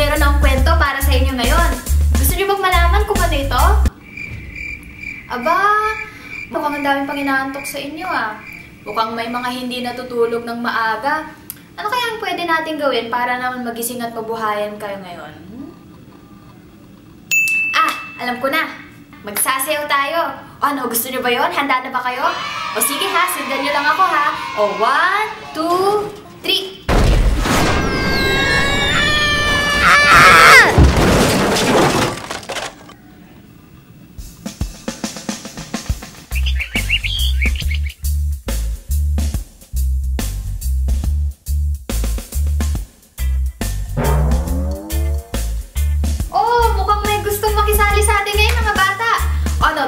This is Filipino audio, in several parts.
meron akong kwento para sa inyo ngayon. Gusto niyo bang malaman kung ano ito? Aba, mukhang ang daming pang inaantok sa inyo ah. Mukhang may mga hindi natutulog ng maaga. Ano kaya ang pwede natin gawin para naman magising at mabuhayan kayo ngayon? Alam ko na. Magsasayaw tayo. O ano, gusto niyo ba yon? Handa na ba kayo? O sige ha, sundan niyo lang ako ha. O 1, 2, 3.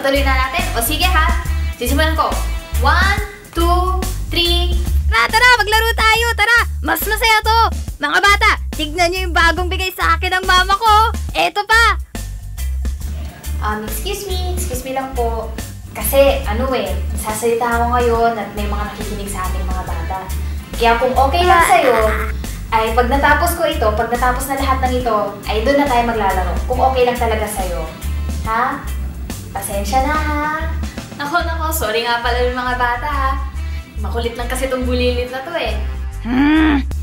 Tuloy na natin. O sige ha. Sisimulan ko. 1, 2, 3. Tara, maglaro tayo. Tara, mas masaya to. Mga bata, tignan niyo yung bagong bigay sa akin ng mama ko. Eto pa. Excuse me lang po. Kasi, sasalita ako ngayon at may mga nakikinig sa ating mga bata. Kaya kung okay lang sa'yo, ay pag natapos ko ito, pag natapos na lahat ng ito, ay doon na tayo maglalaro. Kung okay lang talaga sa'yo. Ha? Pasensya na ha. Nako, sorry nga pala yung mga bata ha. Makulit lang kasi itong bulilit na to eh.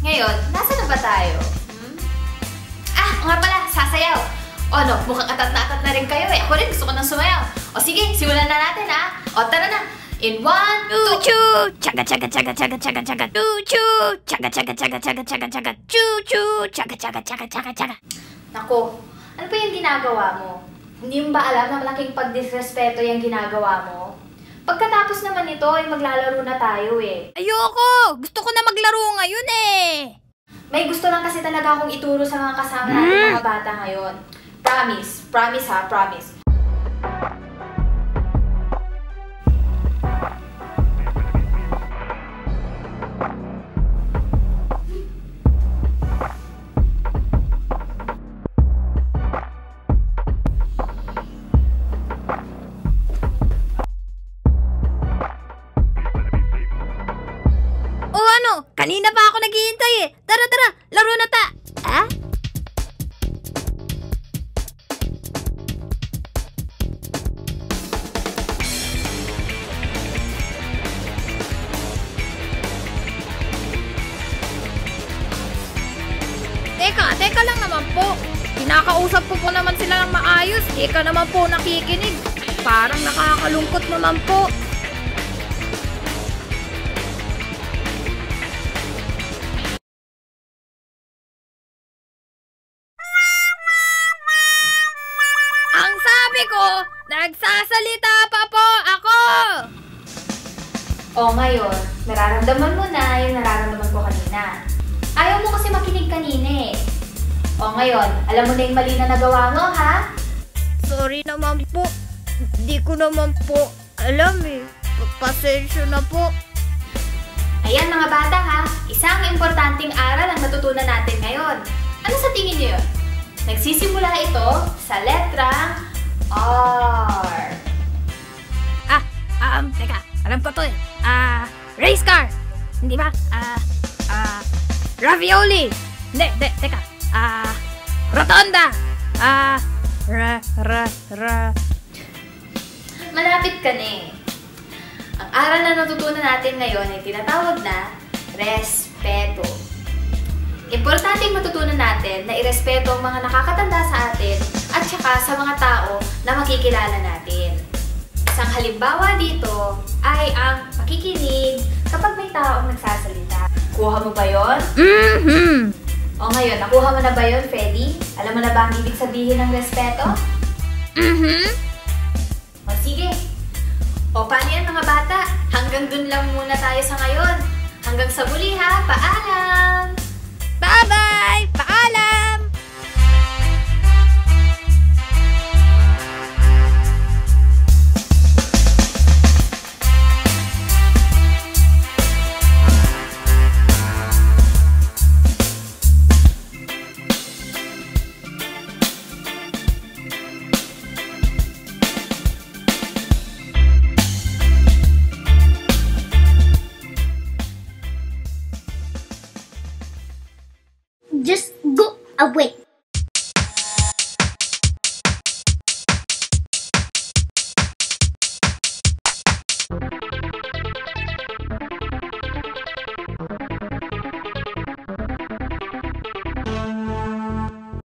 Ngayon, nasa na ba tayo? Nga pala, sasayaw. O no, mukhang atat na rin kayo eh. Ako rin gusto ko nang sumayaw. O sige, simulan na natin ha. O tara na. In 1, 2, chu chaga chaga chaga chaga chaga chaga chu chaga chaga chaga chaga chaga chaga chu chaga chaga chaga chaga chaga. Nako, ano pa yung ginagawa mo? Hindi mo ba alam na malaking pagdisrespeto yung ginagawa mo? Pagkatapos naman ito, ay maglalaro na tayo eh. Ayoko! Gusto ko na maglaro ngayon eh! May gusto lang kasi talaga akong ituro sa mga kasama natin mga bata ngayon. Promise. Promise ha, promise. Kanina pa ako naghihintay eh. Tara, laro na ta. Ha? Teka lang naman po. Kinakausap ko po naman sila ng maayos. Ika naman po nakikinig. Parang nakakalungkot naman po. Nagsasalita pa po ako! O ngayon, nararamdaman mo na yung nararamdaman ko kanina. Ayaw mo kasi makinig kanina eh. O ngayon, alam mo na yung mali na nagawa mo, ha? Sorry naman po. Hindi ko naman po alam eh. Pasensya na po. Ayan mga bata ha, isang importanteng aral ang natutunan natin ngayon. Ano sa tingin niyo yun? Nagsisimula ito sa letrang R. Teka. Alam ko to eh. Race car. Hindi ba? Ravioli. Hindi, teka. Rotonda. Malapit ka na eh. Ang aral na natutunan natin ngayon ay tinatawag na respeto. Importanteng matutunan natin na irespeto ang mga nakakatanda sa atin at saka sa mga tao na makikilala natin. Isang halimbawa dito ay ang pakikinig kapag may taong nagsasalita. Kuha mo ba yun? O ngayon, nakuha mo na ba yun, Freddy? Alam mo na ba ang ibig sabihin ng respeto? O sige. O paano yan mga bata? Hanggang dun lang muna tayo sa ngayon. Hanggang sa muli ha. Paalam! Bye-bye! Paalam! Just go away.